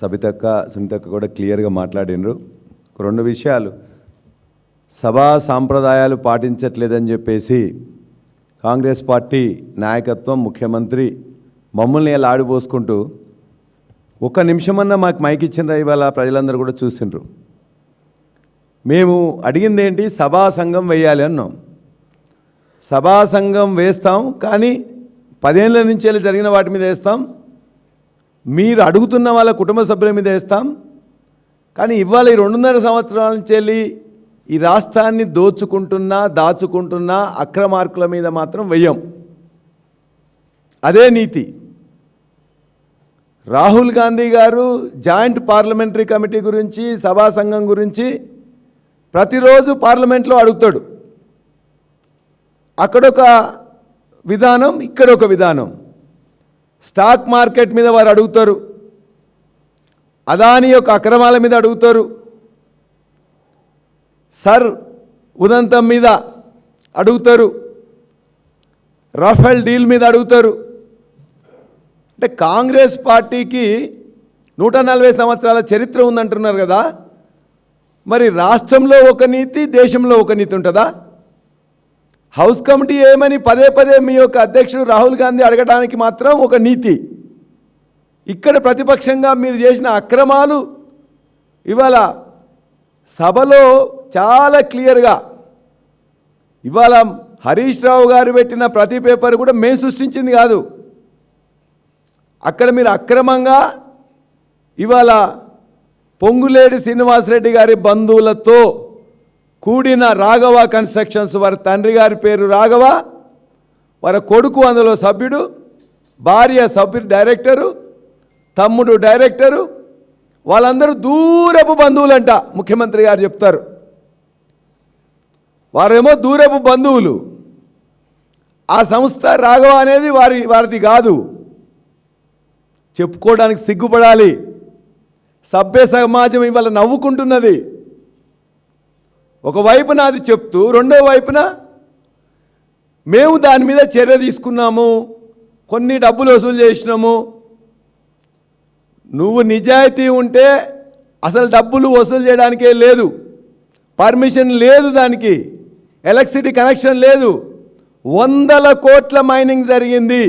సునీతక్క కూడా క్లియర్గా మాట్లాడినరు. రెండు విషయాలు, సభా సాంప్రదాయాలు పాటించట్లేదని చెప్పేసి కాంగ్రెస్ పార్టీ నాయకత్వం, ముఖ్యమంత్రి మమ్మల్ని ఇలా ఆడిపోసుకుంటూ ఒక్క నిమిషమన్నా మాకు మైక్ ఇచ్చిండ్రా ఇవాళ ప్రజలందరూ కూడా చూసిండ్రు. మేము అడిగింది ఏంటి, సభా సంఘం వేయాలి అన్నాం. సభా సంఘం వేస్తాం, కానీ 10 ఏళ్ళ నుంచి జరిగిన వాటి మీద వేస్తాం, మీరు అడుగుతున్న వాళ్ళ కుటుంబ సభ్యుల మీద వేస్తాం. కానీ ఇవాళ ఈ 2.5 సంవత్సరాల నుంచి ఈ రాష్ట్రాన్ని దాచుకుంటున్న అక్రమార్కుల మీద మాత్రం వెయ్యం. అదే నీతి. రాహుల్ గాంధీ గారు జాయింట్ పార్లమెంటరీ కమిటీ గురించి, సభా సంఘం గురించి ప్రతిరోజు పార్లమెంట్లో అడుగుతాడు. అక్కడొక విధానం, ఇక్కడొక విధానం. స్టాక్ మార్కెట్ మీద వారు అడుగుతారు, అదాని యొక్క అక్రమాల మీద అడుగుతారు, సర్ ఉదంతం మీద అడుగుతారు, రఫేల్ డీల్ మీద అడుగుతారు. అంటే కాంగ్రెస్ పార్టీకి 140 సంవత్సరాల చరిత్ర ఉందంటున్నారు కదా, మరి రాష్ట్రంలో ఒక నీతి, దేశంలో ఒక నీతి ఉంటుందా? హౌస్ కమిటీ ఏమని పదే మీ యొక్క అధ్యక్షుడు రాహుల్ గాంధీ అడగడానికి మాత్రం ఒక నీతి. ఇక్కడ ప్రతిపక్షంగా మీరు చేసిన అక్రమాలు ఇవాళ సభలో చాలా క్లియర్గా, ఇవాళ హరీష్ రావు గారు పెట్టిన ప్రతి పేపర్ కూడా మేము సృష్టించింది కాదు. అక్కడ మీరు అక్రమంగా ఇవాళ పొంగులేటి శ్రీనివాసరెడ్డి గారి బంధువులతో కూడిన రాఘవ కన్స్ట్రక్షన్స్, వారి తండ్రి గారి పేరు రాఘవ, వారి కొడుకు అందులో సభ్యుడు, భార్య సభ్యుడు డైరెక్టరు, తమ్ముడు డైరెక్టరు, వాళ్ళందరూ దూరపు బంధువులంట. ముఖ్యమంత్రి గారు చెప్తారు, వారేమో దూరపు బంధువులు. ఆ సంస్థ రాఘవ అనేది వారిది కాదు. చెప్పుకోవడానికి సిగ్గుపడాలి. సభ్య సమాజం ఇవాళ నవ్వుకుంటున్నది. ఒకవైపున అది చెప్తూ, రెండో వైపున మేము దాని మీద చర్య తీసుకున్నాము, కొన్ని డబ్బులు వసూలు చేసినాము. నువ్వు నిజాయితీ ఉంటే అసలు డబ్బులు వసూలు చేయడానికే లేదు, పర్మిషన్ లేదు, దానికి ఎలక్ట్రిసిటీ కనెక్షన్ లేదు. 100 కోట్ల మైనింగ్ జరిగింది.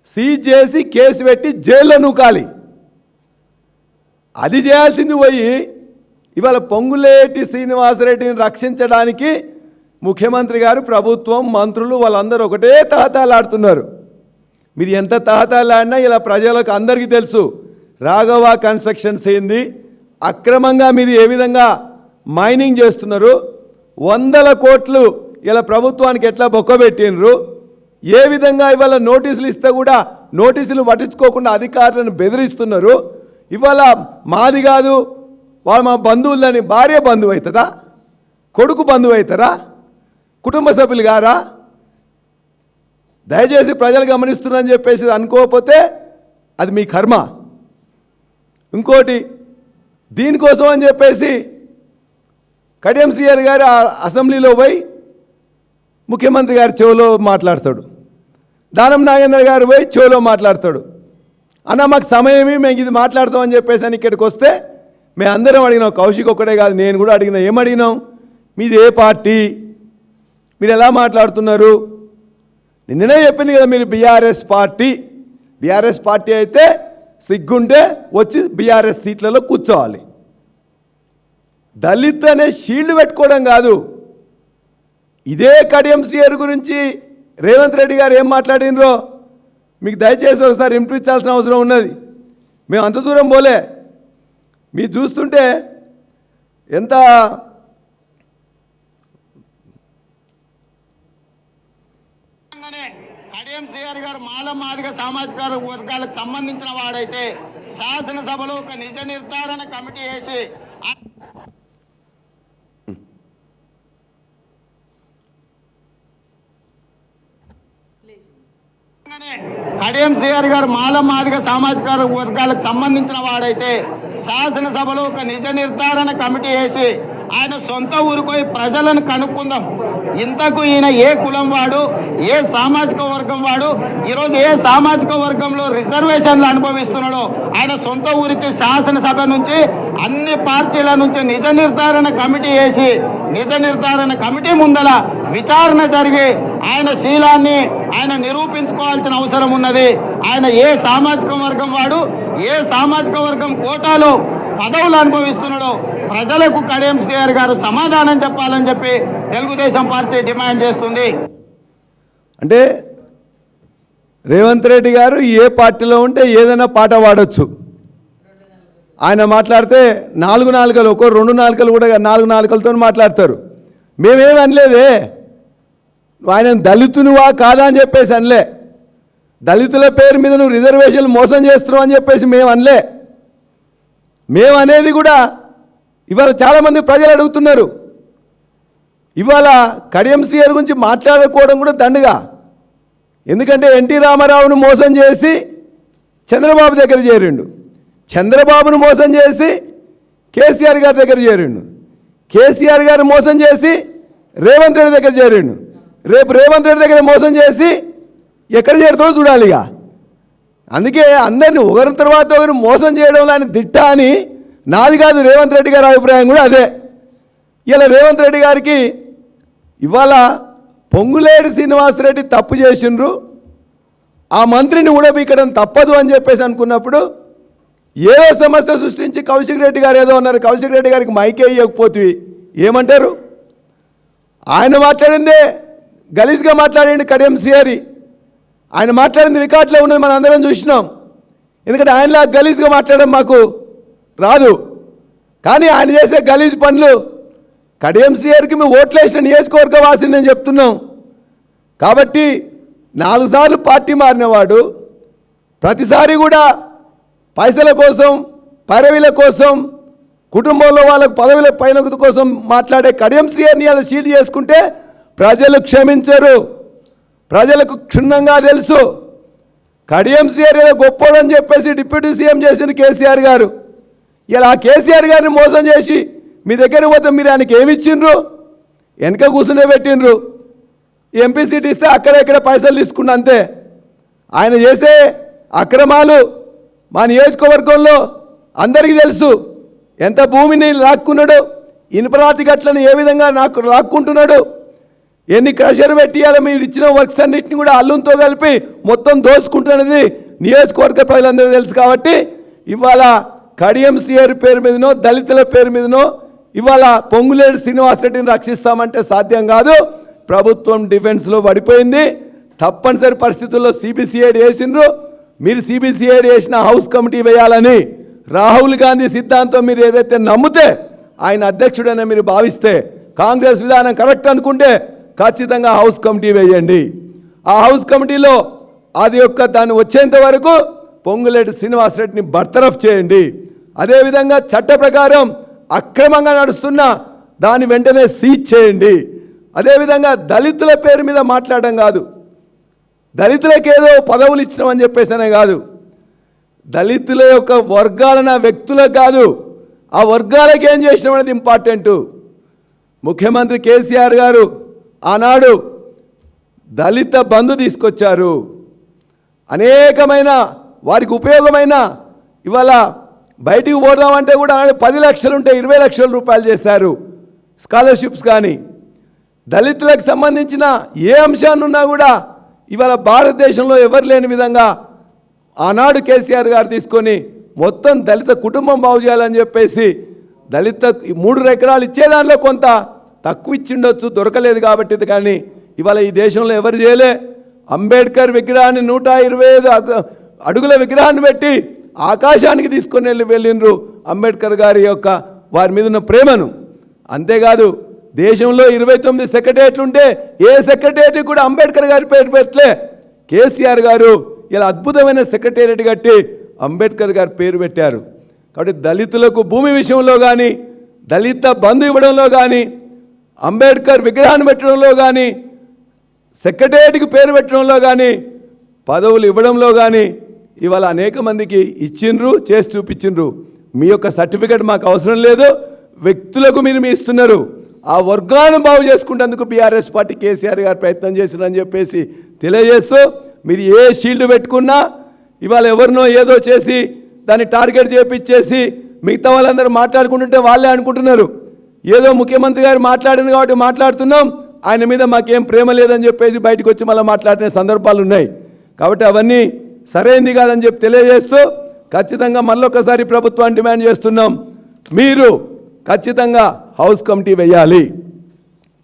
సీజ్ చేసి కేసు పెట్టి జైల్లో నూకాలి. అది చేయాల్సింది పోయి ఇవాళ పొంగులేటి శ్రీనివాసరెడ్డిని రక్షించడానికి ముఖ్యమంత్రి గారు, ప్రభుత్వం, మంత్రులు వాళ్ళందరూ ఒకటే తహతాలాడుతున్నారు. మీరు ఎంత తహతాలాడినా ఇలా ప్రజలకు అందరికీ తెలుసు రాఘవ కన్స్ట్రక్షన్స్ ఏంది, అక్రమంగా మీరు ఏ విధంగా మైనింగ్ చేస్తున్నారు, 100 కోట్లు ఇలా ప్రభుత్వానికి ఎట్లా బొక్కబెట్టినరు, ఏ విధంగా ఇవాళ నోటీసులు ఇస్తే కూడా నోటీసులు పట్టించుకోకుండా అధికారులను బెదిరిస్తున్నారు. ఇవాళ మాది కాదు, వాళ్ళు మా బంధువులని, భార్య బంధువు అవుతుందా, కొడుకు బంధువు అవుతారా, కుటుంబ సభ్యులు గారా? దయచేసి ప్రజలు గమనిస్తున్నారని చెప్పేసి అనుకోకపోతే అది మీ కర్మ. ఇంకోటి, దీనికోసం అని చెప్పేసి కడియం శ్రీహరి గారు అసెంబ్లీలో పోయి ముఖ్యమంత్రి గారి చెవిలో మాట్లాడతాడు, దానం నాగేంద్ర గారు పోయి చెవిలో మాట్లాడతాడు. అన్న మాకు సమయమే, మేము ఇది మాట్లాడతామని చెప్పేసి అని ఇక్కడికి వస్తే మేము అందరం అడిగినాం. కౌశిక్ ఒక్కడే కాదు, నేను కూడా అడిగినా. ఏమడిగినాం? మీది ఏ పార్టీ, మీరు ఎలా మాట్లాడుతున్నారు? నిన్ననే చెప్పింది కదా, మీరు బీఆర్ఎస్ పార్టీ. బీఆర్ఎస్ పార్టీ అయితే సిగ్గుంటే వచ్చి బీఆర్ఎస్ సీట్లలో కూర్చోవాలి. దళిత్ అనే షీల్డ్ పెట్టుకోవడం కాదు. ఇదే కడియం శ్రీహరి గురించి రేవంత్ రెడ్డి గారు ఏం మాట్లాడినరో మీకు దయచేసి ఒకసారి వినిపించాల్సిన అవసరం ఉన్నది. మేము అంత దూరం పోలే, మీరు చూస్తుంటే ఎంత కడియం శ్రీహరి గారు మాదిగ సామాజిక వర్గాలకు సంబంధించిన వాడైతే శాసనసభలో ఒక నిజ నిర్ధారణ కమిటీ వేసి కడియం శ్రీహరి గారు మాదిగ సామాజిక వర్గాలకు సంబంధించిన వాడైతే శాసనసభలో ఒక నిజ నిర్ధారణ కమిటీ వేసి ఆయన సొంత ఊరుకు పోయి ప్రజలను కనుక్కుందాం, ఇంతకు ఈయన ఏ కులం వాడు, ఏ సామాజిక వర్గం వాడు, ఈరోజు ఏ సామాజిక వర్గంలో రిజర్వేషన్లు అనుభవిస్తున్నాడో ఆయన సొంత ఊరికి శాసనసభ నుంచి అన్ని పార్టీల నుంచి నిజ నిర్ధారణ కమిటీ వేసి నిజ నిర్ధారణ కమిటీ ముందల విచారణ జరిగి ఆయన శీలాన్ని ఆయన నిరూపించుకోవాల్సిన అవసరం ఉన్నది. ఆయన ఏ సామాజిక వర్గం వాడు, ఏ సామాజిక వర్గం కోటాలో పదవులు అనుభవిస్తున్నాడో ప్రజలకు కడియం శ్రీహరి గారు సమాధానం చెప్పాలని చెప్పి తెలుగుదేశం పార్టీ డిమాండ్ చేస్తుంది. అంటే రేవంత్ రెడ్డి గారు ఏ పార్టీలో ఉంటే ఏదైనా పాట పాడొచ్చు. ఆయన మాట్లాడితే 4 నాలుకలు, ఒక్కో 2 నాలుకలు కూడా 4 నాలుకలతో మాట్లాడతారు. మేమేమి అనలేదే, ఆయన దళితునివా కాదా అని చెప్పేసి అనలే. దళితుల పేరు మీద నువ్వు రిజర్వేషన్లు మోసం చేస్తున్నావు అని చెప్పేసి మేము అనలే. మేము అనేది కూడా ఇవాళ చాలామంది ప్రజలు అడుగుతున్నారు. ఇవాళ కడియం శ్రీహరి గురించి మాట్లాడుకోవడం కూడా దండగా. ఎందుకంటే ఎన్టీ రామారావును మోసం చేసి చంద్రబాబు దగ్గర చేరిండు, చంద్రబాబును మోసం చేసి కేసీఆర్ గారి దగ్గర చేరిండు, కేసీఆర్ గారు మోసం చేసి రేవంత్ రెడ్డి దగ్గర చేరిండు, రేపు రేవంత్ రెడ్డి దగ్గర మోసం చేసి ఎక్కడ చేరుతాడో చూడాలిగా. అందుకే అందరినీ ఒకరి తర్వాత ఒకరు మోసం చేయడంలో ఆయన దిట్ట అని నాది కాదు, రేవంత్ రెడ్డి గారి అభిప్రాయం కూడా అదే. ఇలా రేవంత్ రెడ్డి గారికి ఇవాళ పొంగులేటి శ్రీనివాసరెడ్డి తప్పు చేసిండ్రు, ఆ మంత్రిని ఊడబీకడం తప్పదు అని చెప్పేసి అనుకున్నప్పుడు ఏదో సమస్య సృష్టించి కౌశిక్ రెడ్డి గారు ఏదో అన్నారు. కౌశిక్ రెడ్డి గారికి మైకే ఇవ్వకపోతే ఏమంటారు? ఆయన మాట్లాడిందే గలీజ్గా మాట్లాడండి కడియం శ్రీహరి. ఆయన మాట్లాడింది రికార్డులో ఉన్నది, మనం అందరం చూసినాం. ఎందుకంటే ఆయనలా గలీజ్గా మాట్లాడడం మాకు రాదు. కానీ ఆయన చేసే గలీజ్ పనులు కడియం శ్రీహరికి మేము ఓట్లేసిన నియోజకవర్గ వాసిని నేను చెప్తున్నాం. కాబట్టి 4 సార్లు పార్టీ మారినవాడు ప్రతిసారి కూడా పైసల కోసం, పదవిల కోసం, కుటుంబంలో వాళ్ళకు పదవుల పైన కోసం మాట్లాడే కడియం శ్రీహరిని అలా షీల్డ్ చేసుకుంటే ప్రజలు క్షమించరు. ప్రజలకు క్షుణ్ణంగా తెలుసు. కడియం శ్రీహరి గొప్పోడని చెప్పేసి డిప్యూటీ సీఎం చేసిన కేసీఆర్ గారు ఇలా కేసీఆర్ గారిని మోసం చేసి మీ దగ్గర పోతే మీరు ఆయనకి ఏమి ఇచ్చిండ్రు? వెనక కూర్చునే పెట్టిండ్రు. ఎంపీ సీట్ ఇస్తే అక్కడెక్కడ పైసలు తీసుకున్న అంతే. ఆయన చేసే అక్రమాలు మా నియోజకవర్గంలో అందరికీ తెలుసు. ఎంత భూమిని లాక్కున్నాడు, ఇనుపరాతి గట్లను ఏ విధంగా నాకు లాక్కుంటున్నాడు, ఎన్ని క్రషర్ పెట్టియాలో మీరు ఇచ్చిన వర్క్స్ అన్నింటినీ కూడా అల్లుంతో కలిపి మొత్తం దోచుకుంటున్నది నియోజకవర్గ ప్రజలందరూ తెలుసు. కాబట్టి ఇవాళ కడియం శ్రీహరి పేరు మీదనో, దళితుల పేరు మీదనో ఇవాళ పొంగులేటి శ్రీనివాసరెడ్డిని రక్షిస్తామంటే సాధ్యం కాదు. ప్రభుత్వం డిఫెన్స్లో పడిపోయింది. తప్పనిసరి పరిస్థితుల్లో సిబిసిఐడి వేసిండ్రు. మీరు సిబిసిఐడి వేసిన హౌస్ కమిటీ వేయాలని రాహుల్ గాంధీ సిద్ధాంతం మీరు ఏదైతే నమ్మితే, ఆయన అధ్యక్షుడని మీరు భావిస్తే, కాంగ్రెస్ విధానం కరెక్ట్ అనుకుంటే ఖచ్చితంగా హౌస్ కమిటీ వేయండి. ఆ హౌస్ కమిటీలో దాన్ని వచ్చేంత వరకు పొంగులేటి శ్రీనివాసరెడ్డిని బర్తరఫ్ చేయండి. అదేవిధంగా చట్ట ప్రకారం అక్రమంగా నడుస్తున్న దాన్ని వెంటనే సీజ్ చేయండి. అదేవిధంగా దళితుల పేరు మీద మాట్లాడడం కాదు, దళితులకేదో పదవులు ఇచ్చినామని చెప్పేసనే కాదు, దళితుల యొక్క వర్గాలన వ్యక్తులకు కాదు, ఆ వర్గాలకు ఏం చేసినాం అనేది ఇంపార్టెంటు. ముఖ్యమంత్రి కేసీఆర్ గారు ఆనాడు దళిత బంధు తీసుకొచ్చారు. అనేకమైన వారికి ఉపయోగమైన ఇవాళ బయటికి పోదామంటే కూడా 10 లక్షలు ఉంటే 20 లక్షల రూపాయలు చేశారు స్కాలర్షిప్స్. కానీ దళితులకు సంబంధించిన ఏ అంశాన్ని ఉన్నా కూడా ఇవాళ భారతదేశంలో ఎవరు లేని విధంగా ఆనాడు కేసీఆర్ గారు తీసుకొని మొత్తం దళిత కుటుంబం బాగు చేయాలని చెప్పేసి దళిత 3 ఎకరాలు ఇచ్చే దాంట్లో కొంత తక్కువ ఇచ్చిండొచ్చు, దొరకలేదు కాబట్టి. కానీ ఇవాళ ఈ దేశంలో ఎవరు చేయలే. అంబేద్కర్ విగ్రహాన్ని 125 అడుగుల విగ్రహాన్ని పెట్టి ఆకాశానికి తీసుకొని వెళ్ళిండ్రు అంబేద్కర్ గారి యొక్క వారి మీద ఉన్న ప్రేమను. అంతేకాదు దేశంలో 29 సెక్రటేరియట్లు ఉంటే ఏ సెక్రటేరియట్ కూడా అంబేద్కర్ గారి పేరు పెట్టలే. కేసీఆర్ గారు ఇలా అద్భుతమైన సెక్రటేరియట్ కట్టి అంబేద్కర్ గారి పేరు పెట్టారు. కాబట్టి దళితులకు భూమి విషయంలో కానీ, దళిత బంధు ఇవ్వడంలో కానీ, అంబేద్కర్ విగ్రహాన్ని పెట్టడంలో కానీ, సెక్రటేరియట్కి పేరు పెట్టడంలో కానీ, పదవులు ఇవ్వడంలో కానీ ఇవాళ అనేక మందికి ఇచ్చిండ్రు, చేసి చూపించిండ్రు. మీ యొక్క సర్టిఫికెట్ మాకు అవసరం లేదు, వ్యక్తులకు మీరు మీ ఇస్తున్నారు. ఆ వర్గాలను బాగు చేసుకుంటేందుకు బీఆర్ఎస్ పార్టీ కేసీఆర్ గారు ప్రయత్నం చేసిరని చెప్పేసి తెలియజేస్తూ, మీరు ఏ షీల్డ్ పెట్టుకున్నా ఇవాళ ఎవరినో ఏదో చేసి దాన్ని టార్గెట్ చేపించేసి మిగతా వాళ్ళందరూ మాట్లాడుకుంటుంటే వాళ్ళే అనుకుంటున్నారు ఏదో ముఖ్యమంత్రి గారు మాట్లాడింది కాబట్టి మాట్లాడుతున్నాం, ఆయన మీద మాకేం ప్రేమ లేదని చెప్పేసి బయటకు వచ్చి మళ్ళీ మాట్లాడిన సందర్భాలు ఉన్నాయి. కాబట్టి అవన్నీ సరైంది కాదని చెప్పి తెలియజేస్తూ ఖచ్చితంగా మళ్ళొకసారి ప్రభుత్వాన్ని డిమాండ్ చేస్తున్నాం, మీరు ఖచ్చితంగా హౌస్ కమిటీ వేయాలి.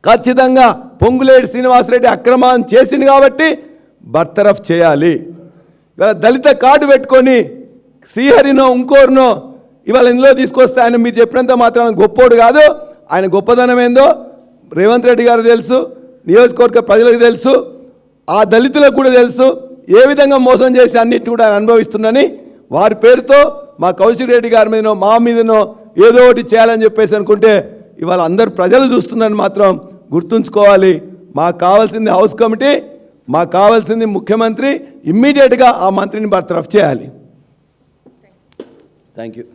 ఖచ్చితంగా పొంగులేటి శ్రీనివాసరెడ్డి అక్రమం చేసింది కాబట్టి బర్తరఫ్ చేయాలి. ఇవాళ దళిత కార్డు పెట్టుకొని శ్రీహరినో ఇంకోరినో ఇవాళ ఇందులో తీసుకొస్తే ఆయన మీరు చెప్పినంత మాత్రం గొప్పోడు కాదు. ఆయన గొప్పదనం ఏందో రేవంత్ రెడ్డి గారు తెలుసు, నియోజకవర్గ ప్రజలకు తెలుసు, ఆ దళితులకు కూడా తెలుసు ఏ విధంగా మోసం చేసి అన్నిటిని కూడా అనుభవిస్తున్నానని. వారి పేరుతో మా కౌశిక్ రెడ్డి గారి మీదనో మా మీదనో ఏదో ఒకటి చేయాలని చెప్పేసి అనుకుంటే ఇవాళ అందరు ప్రజలు చూస్తున్నారని మాత్రం గుర్తుంచుకోవాలి. మాకు కావాల్సింది హౌస్ కమిటీ, మాకు కావాల్సింది ముఖ్యమంత్రి ఇమ్మీడియట్గా ఆ మంత్రిని బర్తరఫ్ చేయాలి. Thank you.